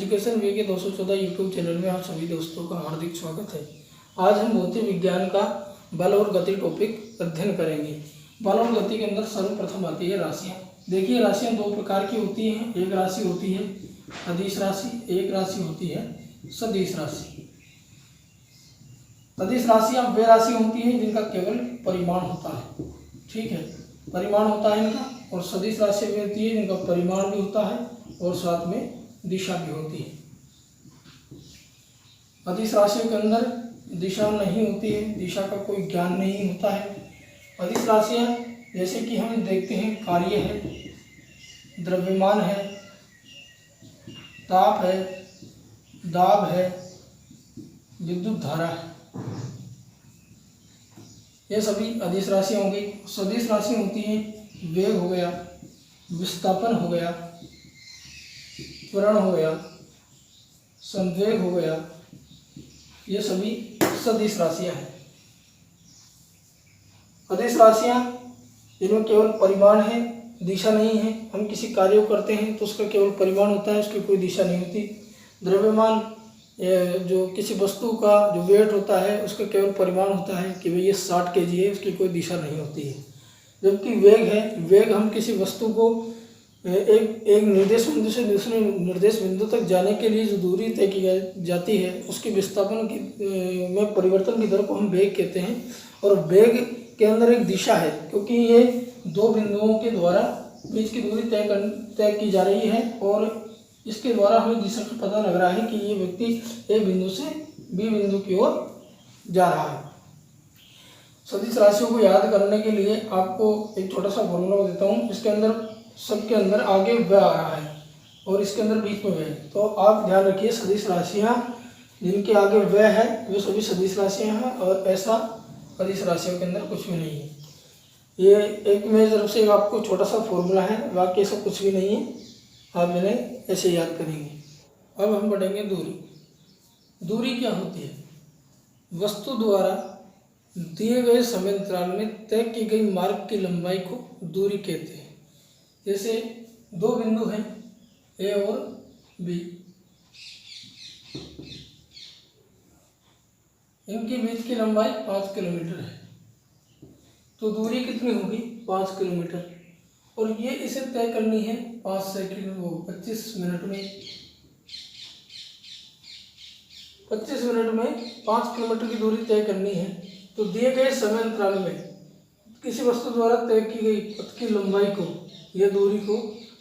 Education वे के 214 YouTube channel में आप सभी दोस्तों का हार्दिक स्वागत है। आज हम भौतिक विज्ञान का बल और गति टॉपिक अध्ययन करेंगे। बल और गति के अंदर सर्वप्रथम आती है राशियाँ। देखिए, राशियाँ दो प्रकार की होती हैं। एक राशि होती है अदिश राशि, एक राशि होती है सदिश राशि। अदिश राशियाँ वे राशि होती हैं जिनका केवल परिमाण होता है, ठीक है, परिमाण होता है इनका। और सदिश राशि वे होती है जिनका परिमाण भी होता है और साथ में दिशा भी होती है। अदिश राशियों के अंदर दिशा नहीं होती है, दिशा का कोई ज्ञान नहीं होता है। अदिश राशियाँ जैसे कि हम देखते हैं, कार्य है, द्रव्यमान है, ताप है, दाब है, विद्युत धारा है, ये सभी अदिश राशियाँ होंगी। सदिश राशि होती हैं वेग हो गया, विस्थापन हो गया, त्वरण हो गया, संवेग हो गया, ये सभी सदिश राशियाँ हैं। अदिश राशियाँ जिनमें केवल परिमाण है, दिशा नहीं है। हम किसी कार्य को करते हैं तो उसका केवल परिमाण होता है, उसकी कोई दिशा नहीं होती। द्रव्यमान जो किसी वस्तु का जो वेट होता है उसका केवल परिमाण होता है कि भाई ये 60 kg है, उसकी कोई दिशा नहीं होती है। जबकि वेग है, वेग हम किसी वस्तु को एक निर्देश बिंदु से दूसरे निर्देश बिंदु तक जाने के लिए जो दूरी तय की जाती है उसकी विस्थापन की में परिवर्तन की दर को हम वेग कहते हैं। और वेग के अंदर एक दिशा है, क्योंकि ये दो बिंदुओं के द्वारा बीच की दूरी तय की जा रही है और इसके द्वारा हमें दिशा का पता लग रहा है कि ये व्यक्ति ए बिंदु से बी बिंदु की ओर जा रहा है। सदिश राशियों को याद करने के लिए आपको एक छोटा सा फॉर्मूला देता हूँ। इसके अंदर सबके अंदर आगे व आ रहा है और इसके अंदर बीच में व है, तो आप ध्यान रखिए सदिश राशियाँ जिनके आगे व है वे सभी सदिश राशियाँ हैं और ऐसा अदिश राशियों के अंदर कुछ भी नहीं है। ये एक मेरी तरफ से आपको छोटा सा फॉर्मूला है, बाकी ऐसा कुछ भी नहीं है, आप इन्हें ऐसे याद करेंगे। अब हम बढ़ेंगे दूरी। दूरी क्या होती है? वस्तु द्वारा दिए गए समय अंतराल में तय की गई मार्ग की लंबाई को दूरी कहते हैं। जैसे दो बिंदु हैं ए और बी, इनके बीच की लंबाई 5 किलोमीटर है, तो दूरी कितनी होगी? 5 किलोमीटर। और ये इसे तय करनी है 25 मिनट में। 25 मिनट में 5 किलोमीटर की दूरी तय करनी है। तो दिए गए समय अंतराल में किसी वस्तु द्वारा तय की गई पथ की लंबाई को या दूरी को,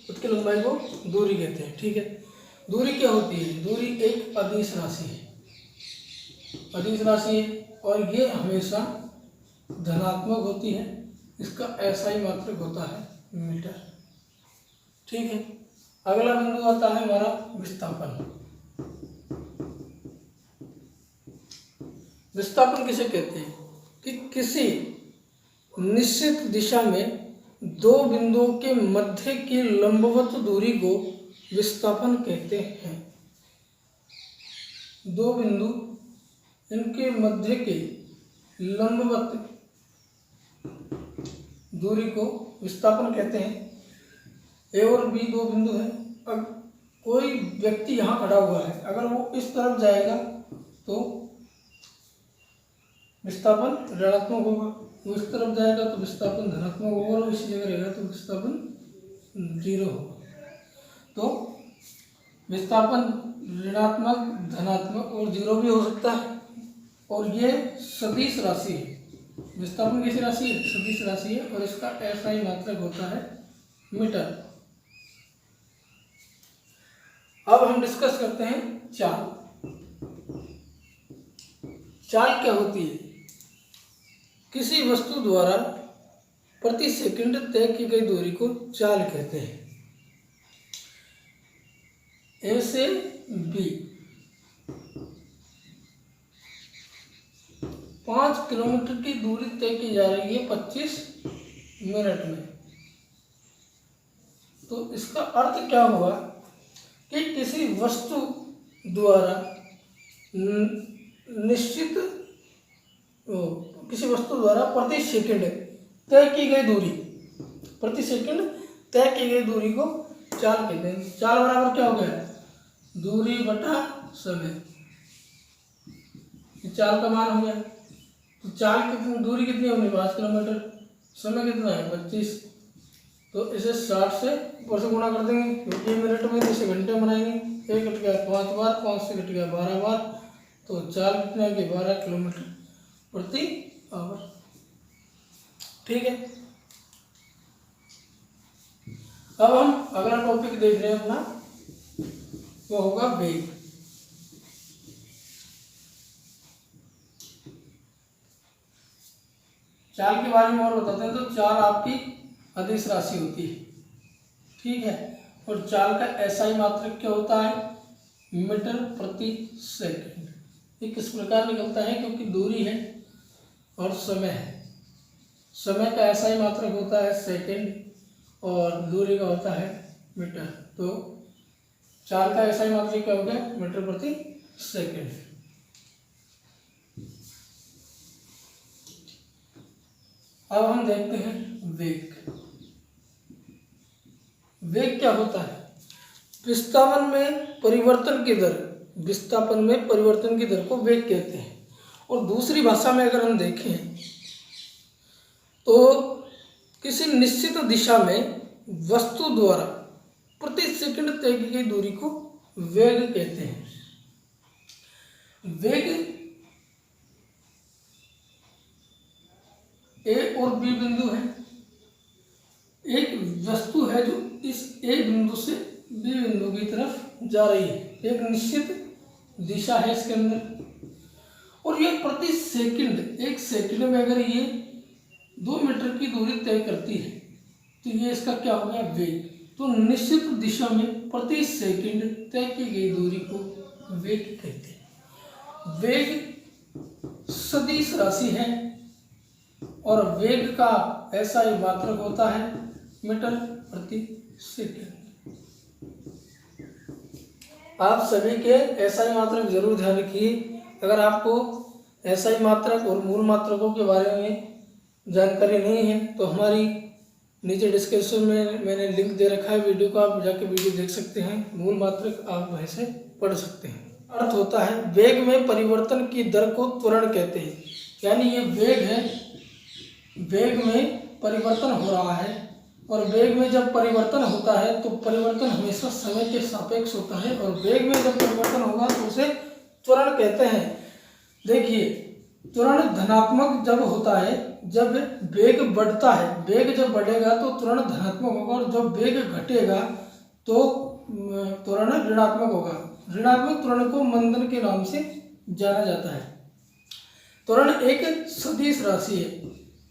पथ की लंबाई को दूरी कहते हैं, ठीक है। दूरी क्या होती है? दूरी एक अदिश राशि है, अदिश राशि है और ये हमेशा धनात्मक होती है। इसका SI मात्रक होता है मीटर, ठीक है। अगला बिंदु आता है हमारा विस्थापन। विस्थापन किसे कहते हैं? कि किसी निश्चित दिशा में दो बिंदुओं के मध्य की लंबवत दूरी को विस्थापन कहते हैं। दो बिंदु, इनके मध्य की लंबवत दूरी को विस्थापन कहते हैं। ए और बी दो बिंदु हैं। अब कोई व्यक्ति यहाँ खड़ा हुआ है, अगर वो इस तरफ जाएगा तो विस्थापन ऋणात्मक होगा, वो इस तरफ जाएगा तो विस्थापन धनात्मक होगा और इसी जगह रहेगा तो विस्थापन 0 होगा। तो विस्थापन ऋणात्मक, धनात्मक और 0 भी हो सकता है। और ये सदिश राशि है। विस्थापन कैसी राशि है? सदिश राशि है और इसका SI मात्रक होता है मीटर। अब हम डिस्कस करते हैं चाल। चाल क्या होती है? किसी वस्तु द्वारा प्रति सेकंड तय की गई दूरी को चाल कहते हैं। ए से बी 5 किलोमीटर की दूरी तय की जा रही है 25 मिनट में। तो इसका अर्थ क्या हुआ कि किसी वस्तु द्वारा किसी वस्तु द्वारा प्रति सेकंड तय की गई दूरी, प्रति सेकंड तय की गई दूरी को चाल कहते हैं। चाल बराबर क्या हो गया? दूरी बटा समय, चाल का मान हो गया। तो चाल कितनी, दूरी कितनी होगी 5 किलोमीटर, समय कितना है 25, तो इसे 60 से ऊपर से गुणा कर देंगे क्योंकि मिनट में, इसे घंटे में बनाएंगे। 1 कट गया 5 बार, 5 से कट गया 12 बार, तो चाल कितना है 12 किलोमीटर प्रति आवर। ठीक है, अब हम अगला टॉपिक देख रहे हैं अपना, वो होगा वेग। चाल के बारे में और बताते हैं। तो चाल आपकी अदिश राशि होती है, ठीक है, और चाल का एसआई मात्रक क्या होता है, मीटर प्रति सेकंड। ये किस प्रकार निकलता है, क्योंकि दूरी है और समय है। समय का एसआई मात्रक होता है सेकंड और दूरी का होता है मीटर। तो चाल का एसआई मात्रक क्या हो गया, मीटर प्रति सेकंड। अब हम देखते हैं वेग। वेग क्या होता है, विस्थापन में परिवर्तन की दर, विस्थापन में परिवर्तन की दर को वेग कहते हैं। और दूसरी भाषा में अगर हम देखें तो किसी निश्चित दिशा में वस्तु द्वारा प्रति सेकंड तय की गई दूरी को वेग कहते हैं। वेग ए और बी बिंदु है, एक वस्तु है जो इस ए बिंदु से बी बिंदु की तरफ जा रही है, एक निश्चित दिशा है इसके अंदर, और ये प्रति सेकंड, 1 सेकंड में अगर ये 2 मीटर की दूरी तय करती है तो ये इसका क्या हो गया, वेग। तो निश्चित दिशा में प्रति सेकंड तय की गई दूरी को वेग कहते हैं। वेग सदिश राशि है और वेग का एसआई मात्रक होता है मीटर प्रति सेकंड। आप सभी के एसआई मात्रक जरूर ध्यान रखिए। अगर आपको एसआई मात्रक और मूल मात्रकों के बारे में जानकारी नहीं है तो हमारी नीचे डिस्क्रिप्शन में मैंने लिंक दे रखा है वीडियो का, आप जाके वीडियो देख सकते हैं। मूल मात्रक आप वहीं से पढ़ सकते हैं। अर्थ होता है वेग में परिवर्तन की दर को त्वरण कहते हैं, यानी ये वेग है, वेग में परिवर्तन हो रहा है, और वेग में जब परिवर्तन होता है तो परिवर्तन हमेशा समय के सापेक्ष होता है, और वेग में जब परिवर्तन होगा तो उसे त्वरण कहते हैं। देखिए, त्वरण धनात्मक जब होता है, जब वेग बढ़ता है, वेग जब बढ़ेगा तो त्वरण धनात्मक होगा, और जब वेग घटेगा तो त्वरण ऋणात्मक होगा। ऋणात्मक त्वरण को मंदन के नाम से जाना जाता है। त्वरण एक सदिश राशि है।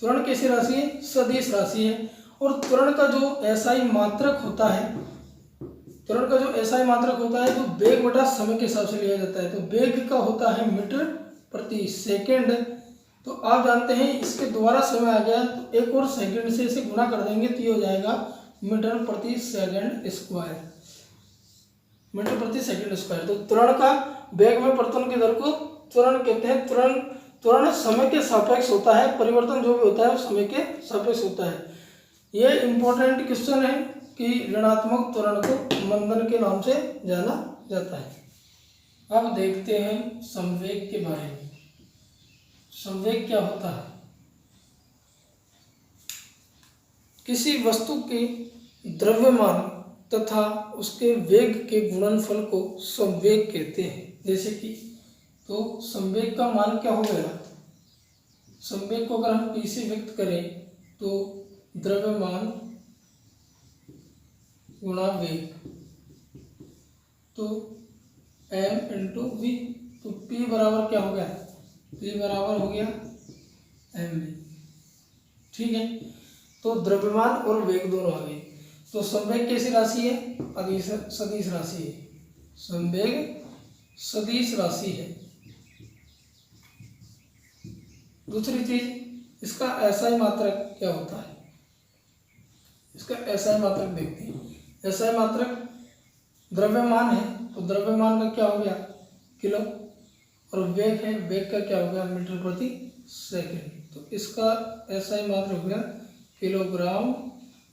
त्वरण कैसी राशि है, सदिश राशि है। और त्वरण का जो एसआई मात्रक होता है, त्वरण का जो एसआई मात्रक होता है, जो वेग बटा समय के हिसाब से लिया जाता है, तो वेग का होता है मीटर प्रति सेकंड। तो आप जानते हैं इसके द्वारा समय आ गया तो एक और सेकंड से इसे गुणा कर देंगे तो ये हो जाएगा मीटर प्रति सेकंड स्क्वायर, मीटर प्रति सेकंड स्क्वायर। तो त्वरण का वेग में परिवर्तन की दर को त्वरण कहते हैं। त्वरण समय के सापेक्ष होता है, परिवर्तन जो भी होता है वो समय के सापेक्ष होता है। ये इंपॉर्टेंट क्वेश्चन है कि ऋणात्मक त्वरण को मंदन के नाम से जाना जाता है। अब देखते हैं संवेग के बारे में। संवेग क्या होता है, किसी वस्तु के द्रव्यमान तथा उसके वेग के गुणनफल को संवेग कहते हैं। जैसे कि तो संवेग का मान क्या हो गया, संवेग को अगर हम p से व्यक्त करें तो द्रव्यमान गुणा वेग, तो m इंटू वी, तो p बराबर क्या हो गया, p बराबर हो गया m। ठीक है, तो द्रव्यमान और वेग दोनों आ गए। तो संवेग कैसी राशि है, सदिश राशि है। संवेग सदिश राशि है। दूसरी चीज, इसका एसआई मात्रक क्या होता है, इसका एसआई मात्रक देखते हैं। एसआई मात्रक द्रव्यमान है तो द्रव्यमान का क्या हो गया किलो, और वेग है, वेग का क्या हो गया मीटर प्रति सेकंड। तो इसका एसआई मात्रक हो गया किलोग्राम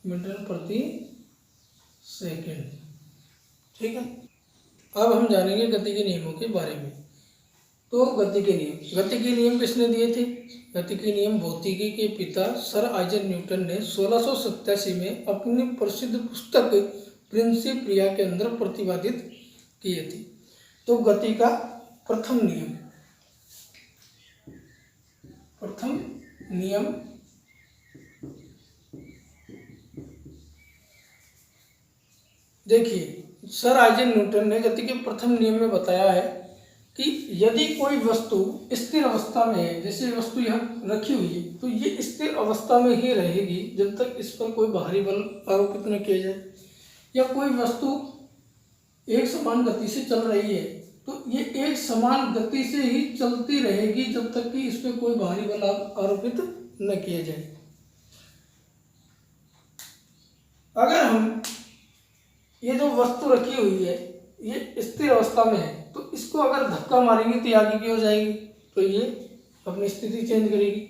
मीटर प्रति सेकंड। ठीक है, अब हम जानेंगे गति के नियमों के बारे में। तो गति के नियम किसने दिए थे? गति के नियम भौतिकी के पिता सर आइजैक न्यूटन ने 1687 में अपनी प्रसिद्ध पुस्तक प्रिंसिपिया के अंदर प्रतिपादित किए थे। तो गति का प्रथम नियम देखिए, सर आइजैक न्यूटन ने गति के प्रथम नियम में बताया है कि यदि कोई वस्तु स्थिर अवस्था में है, जैसे वस्तु यहाँ रखी हुई है, तो ये स्थिर अवस्था में ही रहेगी जब तक इस पर कोई बाहरी बल आरोपित न किया जाए। या कोई वस्तु एक समान गति से चल रही है, तो ये एक समान गति से ही चलती रहेगी जब तक कि इस पर कोई बाहरी बल आरोपित न किया जाए। अगर हम ये जो वस्तु रखी हुई है ये स्थिर अवस्था में है, तो इसको अगर धक्का मारेंगे तो आगे की ओर जाएगी, तो ये अपनी स्थिति चेंज करेगी।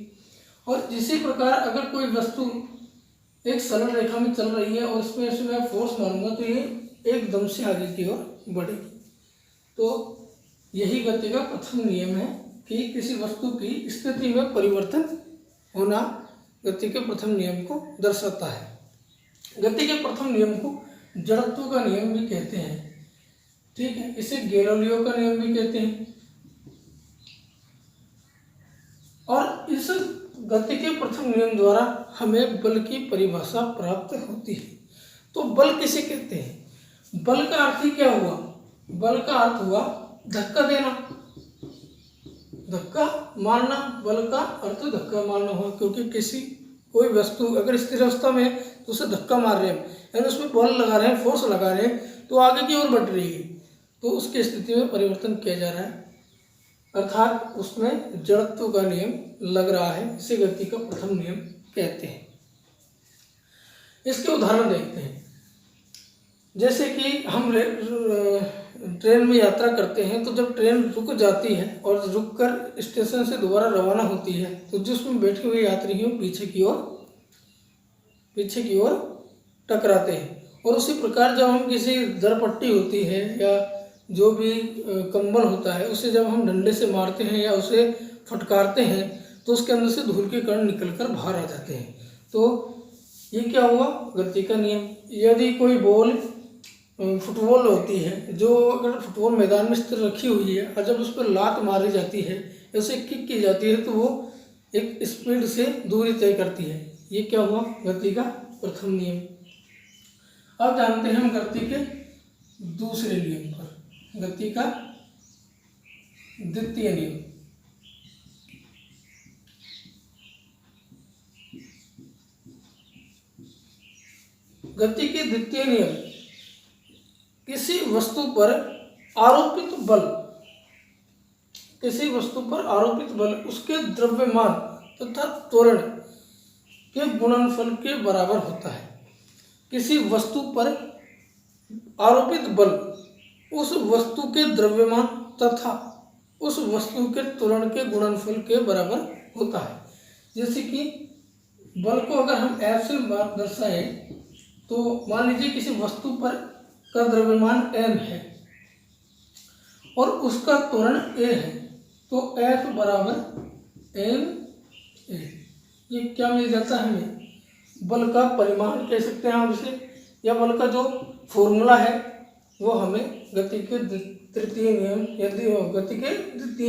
और इसी प्रकार अगर कोई वस्तु एक सरल रेखा में चल रही है और इसमें से मैं फोर्स मारूंगा तो ये एकदम से आगे की ओर बढ़ेगी। तो यही गति का प्रथम नियम है कि किसी वस्तु की स्थिति में परिवर्तन होना गति के प्रथम नियम को दर्शाता है। गति के प्रथम नियम को जड़त्व का नियम भी कहते हैं, ठीक है। इसे गैलीलियो का नियम भी कहते हैं। और इस गति के प्रथम नियम द्वारा हमें बल की परिभाषा प्राप्त होती है। तो बल किसे कहते हैं? बल का अर्थ ही क्या हुआ? बल का अर्थ हुआ धक्का देना, धक्का मारना। बल का अर्थ धक्का मारना हुआ, क्योंकि कोई वस्तु अगर स्थिर अवस्था में है तो उसे धक्का मार रहे हैं, यानी उसमें बल लगा रहे हैं, फोर्स लगा रहे हैं, तो आगे की ओर बढ़ रही है, तो उसकी स्थिति में परिवर्तन किया जा रहा है, अर्थात उसमें जड़त्व का नियम लग रहा है। इसे गति का प्रथम नियम कहते हैं। इसके उदाहरण देखते हैं। जैसे कि हम ट्रेन में यात्रा करते हैं, तो जब ट्रेन रुक जाती है और रुककर स्टेशन से दोबारा रवाना होती है, तो जिसमें बैठे हुए यात्री हैं पीछे की ओर टकराते हैं। और उसी प्रकार जब हम किसी दरपट्टी होती है या जो भी कंबल होता है उसे जब हम डंडे से मारते हैं या उसे फटकारते हैं, तो उसके अंदर से धूल के कण निकलकर बाहर आ जाते हैं। तो ये क्या हुआ? गति का नियम। यदि कोई बॉल फुटबॉल होती है, जो अगर फुटबॉल मैदान में स्थिर रखी हुई है और जब उस पर लात मारी जाती है, उसे किक की जाती है, तो वो एक स्पीड से दूरी तय करती है। ये क्या हुआ? गति का प्रथम नियम। अब जानते हैं हम गति के दूसरे नियम पर, गति का द्वितीय नियम। गति के द्वितीय नियम किसी वस्तु पर आरोपित बल उसके द्रव्यमान तथा त्वरण के गुणनफल के बराबर होता है। किसी वस्तु पर आरोपित बल उस वस्तु के द्रव्यमान तथा उस वस्तु के त्वरण के गुणनफल के बराबर होता है। जैसे कि बल को अगर हम F से दर्शाएं, तो मान लीजिए किसी वस्तु पर का द्रव्यमान m है और उसका त्वरण a है, तो F बराबर ma। ये क्या मिल जाता है हमें? बल का परिमाण कह सकते हैं आप इसे, या बल का जो फॉर्मूला है वो हमें गति के तृतीय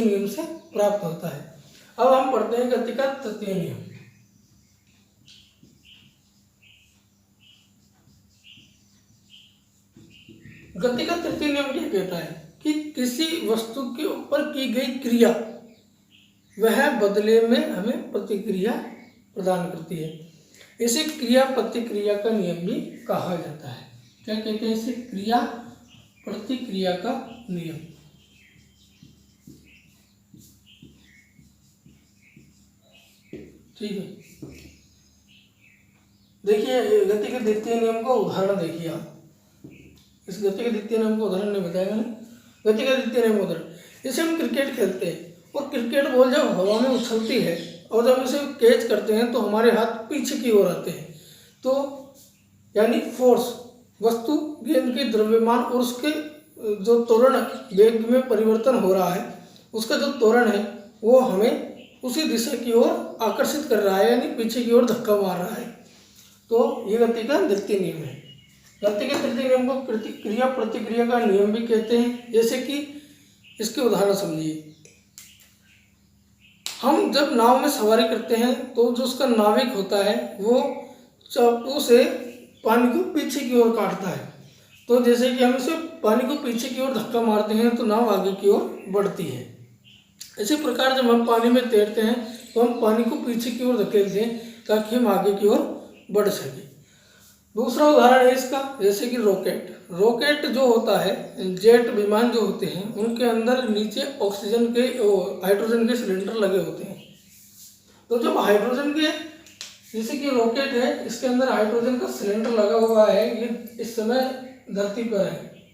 नियम से प्राप्त होता है। अब हम पढ़ते हैं गति का तृतीय नियम। गति का तृतीय नियम क्या कहता है कि किसी वस्तु के ऊपर की गई क्रिया वह बदले में हमें प्रतिक्रिया प्रदान करती है। इसे क्रिया प्रतिक्रिया का नियम भी कहा जाता है। क्या कहते हैं इसे? क्रिया प्रतिक्रिया का नियम। ठीक है, देखिए गति के द्वितीय नियम का उदाहरण देखिए आप। इस गति के द्वितीय नियम का उदाहरण नहीं बताया मैंने। गति का द्वितीय नियम उदाहरण, जैसे हम क्रिकेट खेलते हैं और क्रिकेट बॉल जब हवा में उछलती है और जब उसे कैच करते हैं तो हमारे हाथ पीछे की ओर आते हैं, तो यानी फोर्स वस्तु गेंद के द्रव्यमान और उसके जो त्वरण वेग में परिवर्तन हो रहा है उसका जो त्वरण है वो हमें उसी दिशा की ओर आकर्षित कर रहा है, यानी पीछे की ओर धक्का मार रहा है। तो ये गति का द्वितीय नियम है। गति के तृतीय नियम को क्रिया प्रतिक्रिया का नियम भी कहते हैं। जैसे कि इसके उदाहरण समझिए, हम जब नाव में सवारी करते हैं तो जो उसका नाविक होता है वो चाकू से पानी को पीछे की ओर काटता है। तो जैसे कि हम इसे पानी को पीछे की ओर धक्का मारते हैं तो नाव आगे की ओर बढ़ती है। इसी प्रकार जब हम पानी में तैरते हैं तो हम पानी को पीछे की ओर धकेलते हैं ताकि हम आगे की ओर बढ़ सकें। दूसरा उदाहरण है इसका, जैसे कि रॉकेट जो होता है, जेट विमान जो होते हैं उनके अंदर नीचे हाइड्रोजन के सिलेंडर लगे होते हैं। तो जब हाइड्रोजन के, जैसे कि रॉकेट है इसके अंदर हाइड्रोजन का सिलेंडर लगा हुआ है, ये इस समय धरती पर है,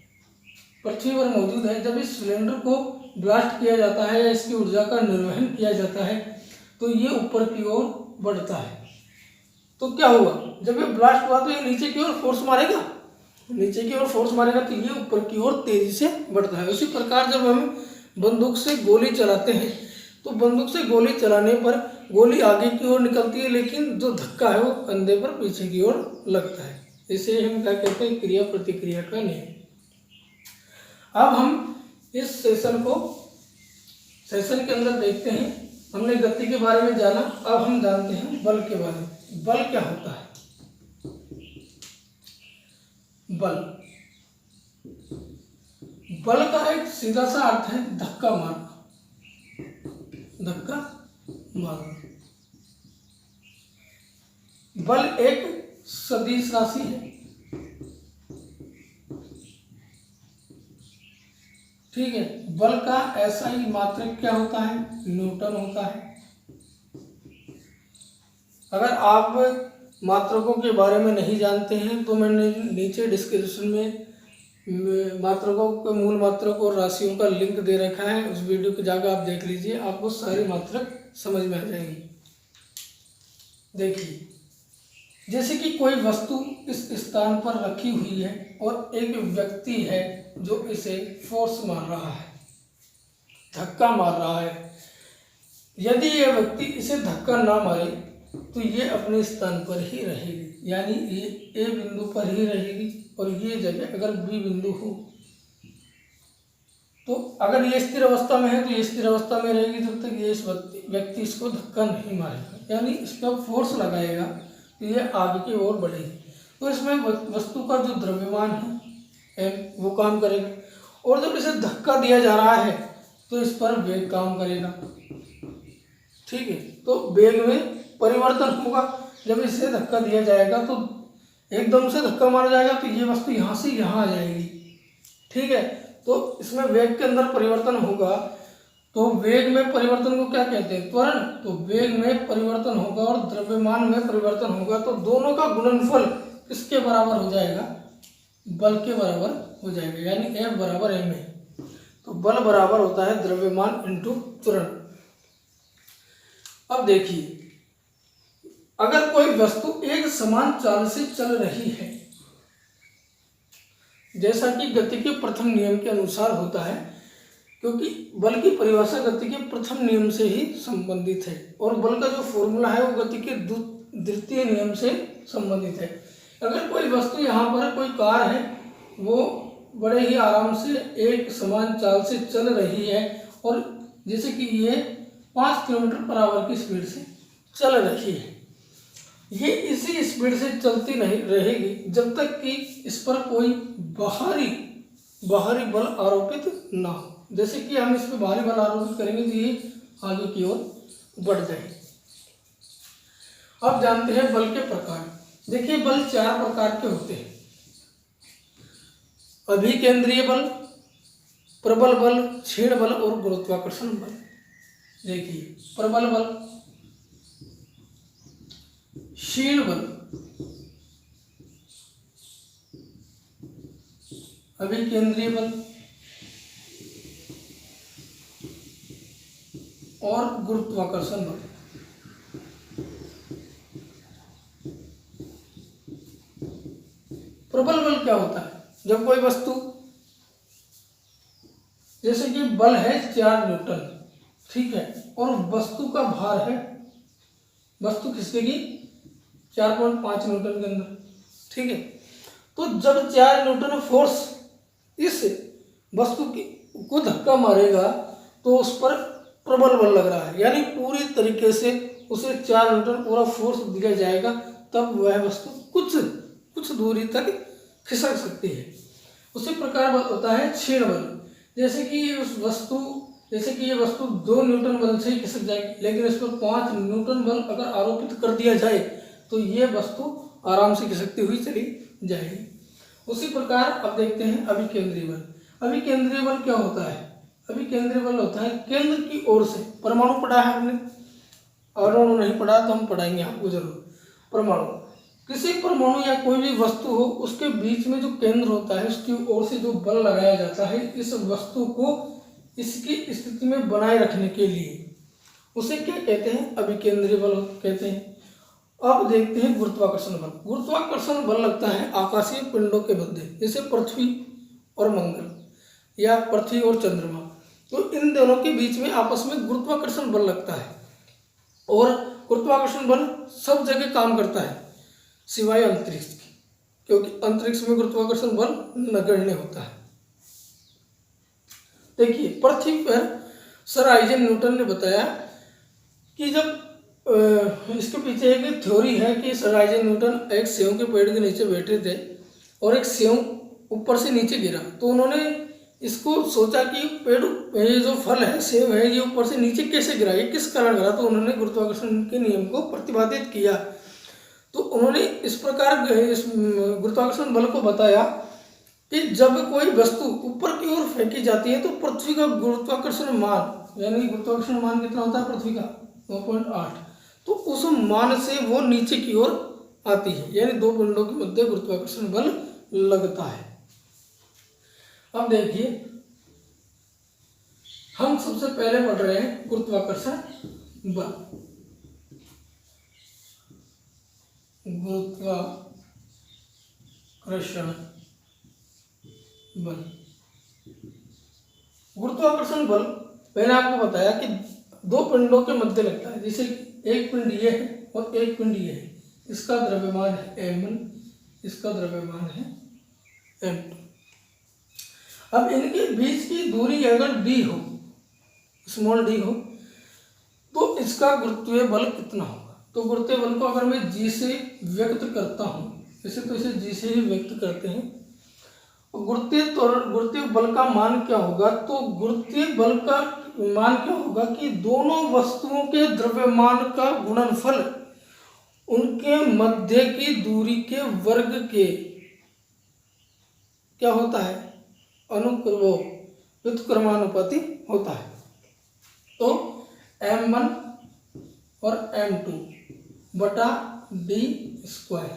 पृथ्वी पर मौजूद है। जब इस सिलेंडर को ब्लास्ट किया जाता है या इसकी ऊर्जा का निर्वहन किया जाता है तो ये ऊपर की ओर बढ़ता है। तो क्या हुआ, जब ये ब्लास्ट हुआ तो ये नीचे की ओर फोर्स मारेगा, तो ये ऊपर की ओर तेजी से बढ़ता है। उसी प्रकार जब हम बंदूक से गोली चलाते हैं तो बंदूक से गोली चलाने पर गोली आगे की ओर निकलती है, लेकिन जो धक्का है वो कंधे पर पीछे की ओर लगता है। इसे हम क्या कहते हैं, क्रिया प्रतिक्रिया का नियम। अब हम इस सेशन के अंदर देखते हैं। हमने गति के बारे में जाना, अब हम जानते हैं बल के बारे में। बल क्या होता है? बल का एक सीधा सा अर्थ है धक्का मारना। बल एक सदिश राशि है, ठीक है। बल का ऐसा ही मात्रक क्या होता है, न्यूटन होता है। अगर आप मात्रकों के बारे में नहीं जानते हैं तो मैंने नीचे डिस्क्रिप्शन में मात्रकों के मूल मात्रक और राशियों का लिंक दे रखा है, उस वीडियो को जाकर आप देख लीजिए, आपको सारी मात्रक समझ में आ जाएंगी। देखिए, जैसे कि कोई वस्तु इस स्थान पर रखी हुई है और एक व्यक्ति है जो इसे फोर्स मार रहा है, धक्का मार रहा है। यदि यह व्यक्ति इसे धक्का ना मारे तो ये अपने स्थान पर ही रहेगी, यानी ये ए बिंदु पर ही रहेगी और ये जगह अगर बी बिंदु हो तो अगर ये स्थिर अवस्था में है तो ये स्थिर अवस्था में रहेगी जब तक ये व्यक्ति इसको धक्का नहीं मारेगा, यानी इस पर फोर्स लगाएगा तो ये आगे की ओर बढ़ेगी। तो इसमें वस्तु का जो द्रव्यमान है वो काम करेगा, और जब इसे धक्का दिया जा रहा है तो इस पर वेग काम करेगा, ठीक है। तो वेग में परिवर्तन होगा। जब इसे धक्का दिया जाएगा तो एकदम से धक्का मारा जाएगा तो ये वस्तु यहाँ से यहाँ आ जाएगी, ठीक है। तो इसमें वेग के अंदर परिवर्तन होगा। तो वेग में परिवर्तन को क्या कहते हैं, त्वरण। तो वेग में परिवर्तन होगा और द्रव्यमान में परिवर्तन होगा, तो दोनों का गुणनफल किसके बराबर हो जाएगा, बल के बराबर हो जाएगा, यानी F बराबर m है। तो बल बराबर होता है द्रव्यमान इंटू त्वरण। अब देखिए, अगर कोई वस्तु एक समान चाल से चल रही है, जैसा कि गति के प्रथम नियम के अनुसार होता है, क्योंकि बल की परिभाषा गति के प्रथम नियम से ही संबंधित है और बल का जो फॉर्मूला है वो गति के द्वितीय नियम से संबंधित है। अगर कोई वस्तु यहाँ पर कोई कार है, वो बड़े ही आराम से एक समान चाल से चल रही है और जैसे कि ये 5 किलोमीटर पर आवर की स्पीड से चल रही है, ये इसी स्पीड से चलती नहीं रहेगी जब तक कि इस पर कोई बाहरी बल आरोपित ना हो। जैसे कि हम इस पर बाहरी बल आरोपित करेंगे तो ये आगे की ओर बढ़ जाएगी। अब जानते हैं बल के प्रकार। देखिए, बल 4 प्रकार के होते हैं, अभिकेंद्रीय बल, प्रबल बल, क्षीण बल और गुरुत्वाकर्षण बल। देखिए, प्रबल बल, क्षीण बल, अभिकेंद्रीय बल और गुरुत्वाकर्षण बल। प्रबल बल क्या होता है, जब कोई वस्तु बल है 4 न्यूटन, ठीक है, और वस्तु का भार है, वस्तु खिसकेगी 4.5 न्यूटन के अंदर, ठीक है। तो जब 4 न्यूटन फोर्स इस वस्तु को धक्का मारेगा तो उस पर प्रबल बल लग रहा है, यानी पूरी तरीके से उसे 4 न्यूटन पूरा फोर्स दिया जाएगा, तब वह वस्तु कुछ दूरी तक खिसक सकती है। उसी प्रकार होता है क्षीण बल, जैसे कि ये वस्तु 2 न्यूटन बल से ही खिसक जाएगी, लेकिन इस पर 5 न्यूटन बल अगर आरोपित कर दिया जाए तो ये वस्तु आराम से खिसकती हुई चली जाएगी। उसी प्रकार अब देखते हैं अभिकेंद्रीय बल। अभिकेंद्रीय बल क्या होता है? अभिकेंद्रीय बल होता है केंद्र की ओर से, परमाणु पढ़ा है हमने, अणु नहीं पढ़ा तो हम पढ़ाएंगे आपको जरूर। परमाणु, किसी परमाणु या कोई भी वस्तु हो उसके बीच में जो केंद्र होता है उसकी ओर से जो बल लगाया जाता है इस वस्तु को इसकी स्थिति में बनाए रखने के लिए, उसे क्या कहते हैं? अभिकेंद्रीय बल कहते हैं। अब देखते हैं गुरुत्वाकर्षण बल। गुरुत्वाकर्षण बल लगता है आकाशीय पिंडों के मध्य, जैसे पृथ्वी और मंगल या पृथ्वी और चंद्रमा, तो इन दोनों के बीच में आपस में गुरुत्वाकर्षण बल लगता है। और गुरुत्वाकर्षण बल सब जगह काम करता है सिवाय अंतरिक्ष की, क्योंकि अंतरिक्ष में गुरुत्वाकर्षण बल नगण्य होता है। देखिए, पृथ्वी पर सर आइजैक न्यूटन ने बताया कि जब इसके पीछे एक थ्योरी है कि सर आइजैक न्यूटन एक सेव के पेड़ के नीचे बैठे थे और एक सेव ऊपर से नीचे गिरा, तो उन्होंने इसको सोचा कि पेड़, ये जो फल है सेव है, ये ऊपर से नीचे कैसे गिरा, ये किस कारण गिरा, तो उन्होंने गुरुत्वाकर्षण के नियम को प्रतिपादित किया। तो उन्होंने इस प्रकार इस गुरुत्वाकर्षण बल को बताया कि जब कोई वस्तु ऊपर की ओर फेंकी जाती है तो पृथ्वी का गुरुत्वाकर्षण मान, यानी गुरुत्वाकर्षण मान कितना होता है पृथ्वी का 9.8, तो उस मान से वो नीचे की ओर आती है, यानी 2 पिंडों के मध्य गुरुत्वाकर्षण बल लगता है। अब देखिए, हम सबसे पहले पढ़ रहे हैं गुरुत्वाकर्षण बल। गुरुत्वाकर्षण बल, गुरुत्वाकर्षण बल मैंने आपको बताया कि 2 पिंडों के मध्य लगता है, जैसे एक पिंड ये है और एक पिंड ये है, इसका द्रव्यमान है m1, इसका द्रव्यमान है m2। अब इनके बीच की दूरी अगर d हो, स्मॉल d हो, तो इसका गुरुत्वीय बल कितना होगा? तो गुरुत्वीय बल को अगर मैं g से व्यक्त करता हूँ, वैसे तो इसे g से ही व्यक्त करते हैं, गुरुत्वीय बल का मान क्या होगा? तो गुरुत्वीय बल का मान क्या होगा कि दोनों वस्तुओं के द्रव्यमान का गुणनफल उनके मध्य की दूरी के वर्ग के क्या होता है? व्युत्क्रमानुपाती होता है। तो m1 और m2 बटा d स्क्वायर,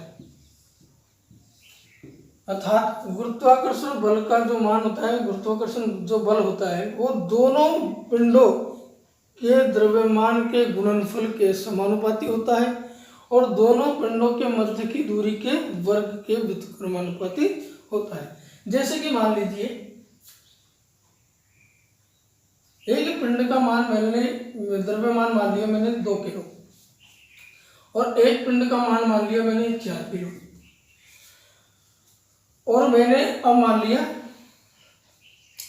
अर्थात गुरुत्वाकर्षण बल का जो मान होता है, गुरुत्वाकर्षण जो बल होता है वो दोनों पिंडों के द्रव्यमान के गुणनफल के समानुपाती होता है और दोनों पिंडों के मध्य की दूरी के वर्ग के व्युत्क्रमानुपाती होता है। जैसे कि मान लीजिए एक पिंड का मान मैंने द्रव्यमान मान लिया मैंने 2 किलो और एक पिंड का मान मान लिया मैंने 4 किलो, और मैंने अब मान लिया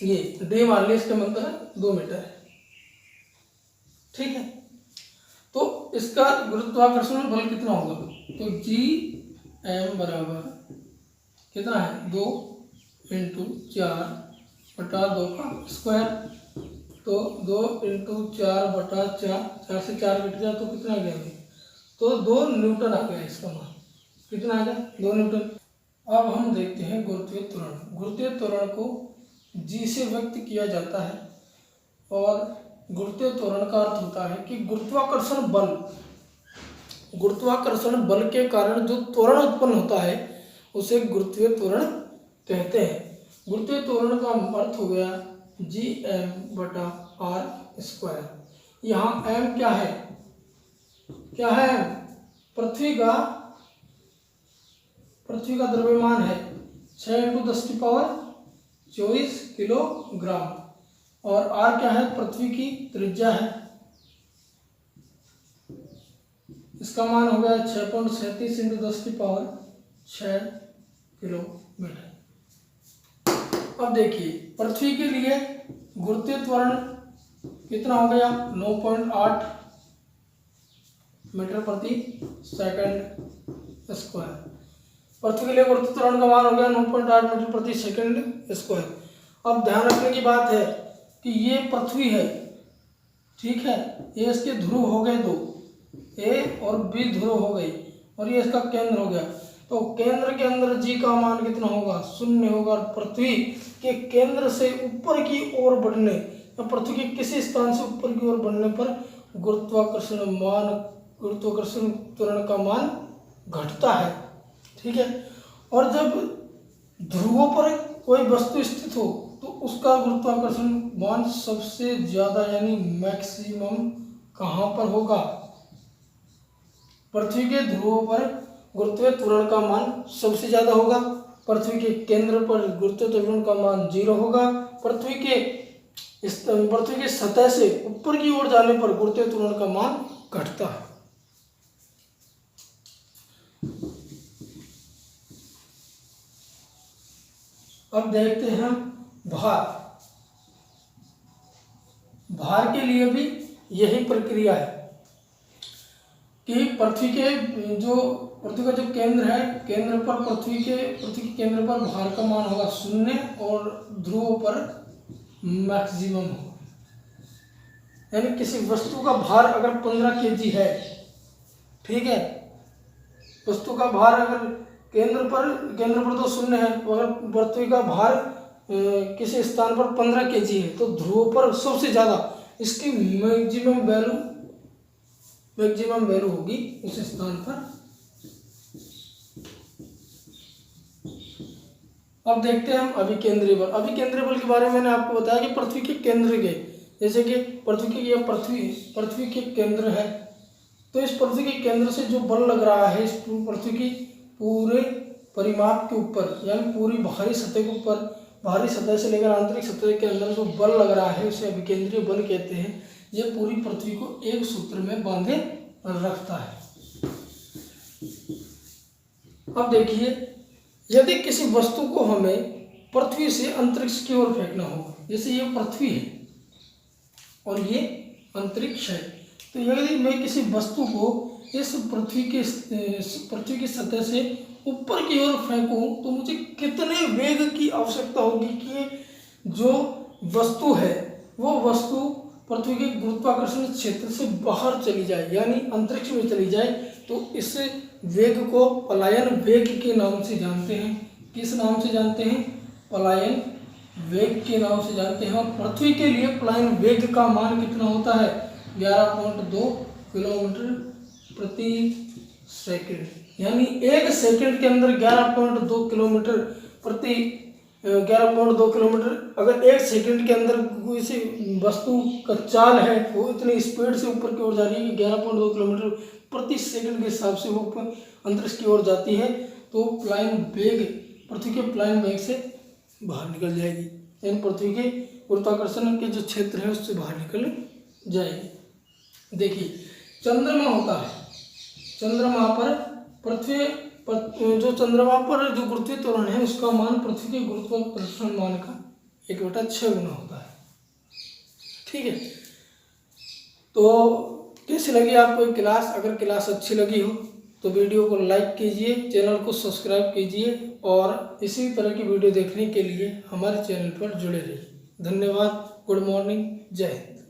ये d मान लिया, इसका मतलब है 2 मीटर है, ठीक है। तो इसका गुरुत्वाकर्षण बल कितना होगा? तो Gm बराबर कितना है? 2 × 4 बटा 2 का स्क्वायर, तो 2 × 4 बटा 4 से 4 कट गया तो कितना आ गया? तो 2 न्यूटन आ गया इसका मान। कितना आ गया? 2 न्यूटन। अब हम देखते हैं गुरुत्वीय त्वरण। गुरुत्वीय त्वरण को g से व्यक्त किया जाता है और गुरुत्वीय त्वरण का अर्थ होता है कि गुरुत्वाकर्षण बल के कारण जो त्वरण उत्पन्न होता है उसे गुरुत्वीय त्वरण कहते हैं। गुरुत्वीय त्वरण का अर्थ हो गया Gm/r²। यहाँ m क्या है? पृथ्वी का द्रव्यमान है 6 × 10⁻24 किलोग्राम, और r क्या है, पृथ्वी की त्रिज्या है। इसका मान हो गया 6.37 × 10⁶ किलोमीटर। अब देखिए पृथ्वी के लिए गुरुत्वीय त्वरण कितना हो गया, 9.8 मीटर प्रति सेकंड स्क्वायर। पृथ्वी के लिए गुरुत्वीय त्वरण का मान हो गया 9.8 मीटर प्रति सेकंड स्क्वायर। अब ध्यान रखने की बात है कि ये पृथ्वी है, ठीक है, ये इसके ध्रुव हो गए दो, ए और बी ध्रुव हो गई, और ये इसका केंद्र हो गया। तो केंद्र के अंदर जी का मान कितना होगा, 0 होगा। और पृथ्वी के केंद्र से ऊपर की ओर बढ़ने या पृथ्वी के किसी स्थान से ऊपर की ओर बढ़ने पर गुरुत्वाकर्षण त्वरण का मान घटता है, ठीक है। और जब ध्रुवों पर कोई वस्तु स्थित हो तो उसका गुरुत्वाकर्षण मान सबसे ज्यादा यानी मैक्सिमम कहाँ पर होगा, पृथ्वी के ध्रुवों पर गुरुत्वीय त्वरण का मान सबसे ज्यादा होगा। पृथ्वी के केंद्र पर गुरुत्वीय त्वरण का मान 0 होगा। पृथ्वी के सतह से ऊपर की ओर जाने पर गुरुत्वीय त्वरण का मान घटता है। अब देखते हैं भार के लिए भी यही प्रक्रिया है कि पृथ्वी का जो केंद्र है, केंद्र पर पृथ्वी के केंद्र पर भार का मान होगा 0 और ध्रुवों पर मैक्सिमम होगा। यानी किसी वस्तु का भार अगर 15 kg है, ठीक है, वस्तु का भार अगर केंद्र पर तो 0 है, अगर पृथ्वी का भार किसी स्थान पर 15 kg है तो ध्रुवों पर सबसे ज्यादा इसकी मैक्सिमम वैल्यू होगी उस स्थान पर। अब देखते हैं हम अभिकेंद्रीय बल। अभिकेंद्रीय बल के बारे में मैंने आपको बताया कि पृथ्वी के केंद्र के, जैसे कि पृथ्वी के केंद्र है, तो इस पृथ्वी के केंद्र से जो बल लग रहा है इस पृथ्वी की पूरे परिमाप के ऊपर, यानी पूरी बाहरी सतह के ऊपर, बाहरी सतह से लेकर आंतरिक सतह के अंदर जो बल लग रहा है उसे अभिकेंद्रीय बल कहते हैं। ये पूरी पृथ्वी को एक सूत्र में बांधे रखता है। अब देखिए, यदि किसी वस्तु को हमें पृथ्वी से अंतरिक्ष की ओर फेंकना हो, जैसे ये पृथ्वी है और ये अंतरिक्ष है, तो यदि मैं किसी वस्तु को इस पृथ्वी की सतह से ऊपर की ओर फेंकूं तो मुझे कितने वेग की आवश्यकता होगी कि जो वस्तु है वो वस्तु पृथ्वी के गुरुत्वाकर्षण क्षेत्र से बाहर चली जाए, यानी अंतरिक्ष में चली जाए। तो इस वेग को पलायन वेग के नाम से जानते हैं। किस नाम से जानते हैं? पलायन वेग के नाम से जानते हैं। और पृथ्वी के लिए पलायन वेग का मान कितना होता है? 11.2 किलोमीटर प्रति सेकंड, यानी एक सेकंड के अंदर 11.2 किलोमीटर प्रति 11.2 किलोमीटर। अगर एक सेकंड के अंदर किसी वस्तु का चाल है वो इतनी स्पीड से ऊपर की ओर जा रही है कि 11.2 किलोमीटर प्रति सेकंड के हिसाब से वो अंतरिक्ष की ओर जाती है, तो पलायन वेग पृथ्वी के पलायन वेग से बाहर निकल जाएगी, यानी पृथ्वी के गुरुत्वाकर्षण के जो क्षेत्र है उससे बाहर निकल जाएगी। देखिए, चंद्रमा होता है, चंद्रमा पर चंद्रमा पर जो गुरुत्वीय त्वरण है उसका मान पृथ्वी के गुरुत्वाकर्षण मान का 1/6 गुना होता है। ठीक है, तो कैसी लगी आपको क्लास? अगर क्लास अच्छी लगी हो तो वीडियो को लाइक कीजिए, चैनल को सब्सक्राइब कीजिए और इसी तरह की वीडियो देखने के लिए हमारे चैनल पर जुड़े रहिए। धन्यवाद। Good morning. जय हिंद।